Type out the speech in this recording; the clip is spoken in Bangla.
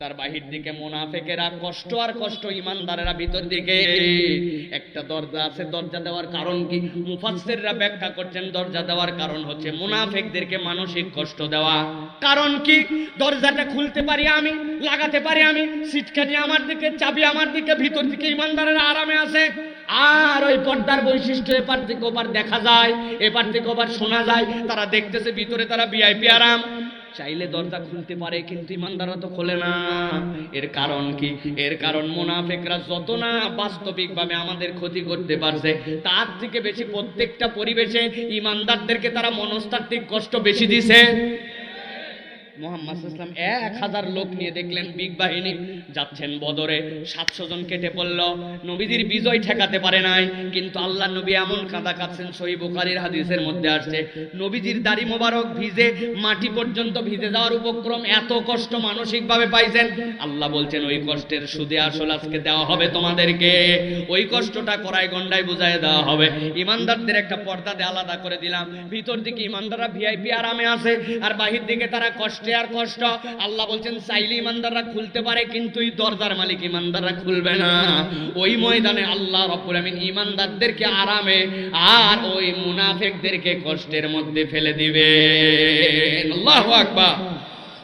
তার বাহির দিকে মুনাফিকেরা কষ্ট আর কষ্ট, ইমানদারেরা ভিতর দিকে। একটা দরজা আছে, দরজা দেওয়ার কারণ কি? মুফাসসিররা ব্যাখ্যা করছেন দরজা দেওয়ার কারণ হচ্ছে মুনাফিকদেরকে মানসিক কষ্ট দেওয়া। কারণ কি? দরজাটা খুলতে পারি আমি, লাগাতে পারি আমি, সিটকানি আমার দিকে, চাবি আমার দিকে, ভিতর দিকে ইমানদারেরা আরামে আছে। আর ওই পর্দার বৈশিষ্ট্য, এপার থেকে ওপার দেখা যায়, এপার থেকে ওপার শোনা যায়, তারা দেখতেছে ভিতরে তারা ভিআইপি আরাম। চাইলে দরজা খুলতে পারে, কিন্তু ইমানদাররা তো খোলে না। এর কারণ কি? এর কারণ মুনাফিকরা যত না বাস্তবিকভাবে আমাদের ক্ষতি করতে পারছে, তার থেকে বেশি প্রত্যেকটা পরিবেশে ইমানদারদেরকে তারা মনস্তাত্ত্বিক কষ্ট বেশি দিছে। মুহাম্মদ সাল্লাল্লাহু আলাইহি ওয়াসাল্লাম 1000 লোক নিয়ে দেখলেন বিগ বাহিনী যাচ্ছেন বদরে, 700 জন কেটে পড়ল। নবীজির বিজয় ঠেকাতে পারে নাই, কিন্তু আল্লাহ নবী এমন কাঁদা কাঁদছেন, সহিহ বুখারীর হাদিসের মধ্যে আসছে, নবীজির দাড়ি মোবারক ভিজে মাটি পর্যন্ত ভিজে যাওয়ার উপক্রম, এত কষ্ট মানসিকভাবে পাইছেন। আল্লাহ বলছেন ওই কষ্টের সুদে আসল আজকে দেওয়া হবে তোমাদেরকে, ওই কষ্টটা কড়াই গন্ডায় বুঝায় দেওয়া হবে। ইমানদারদের একটা পর্দা দিয়ে আলাদা করে দিলাম, ভিতর দিকে ইমানদাররা ভিআইপি আরামে আছে, আর বাহির দিকে তারা কষ্ট আর কষ্ট। আল্লাহ বলছেন চাইলে ইমানদাররা খুলতে পারে, কিন্তু এই দরজার মালিক ইমানদাররা খুলবে না। ওই ময়দানে আল্লাহ রাব্বুল আমিন ইমানদারদেরকে আরামে আর ওই মুনাফিকদেরকে কষ্টের মধ্যে ফেলে দিবে। আল্লাহু আকবার।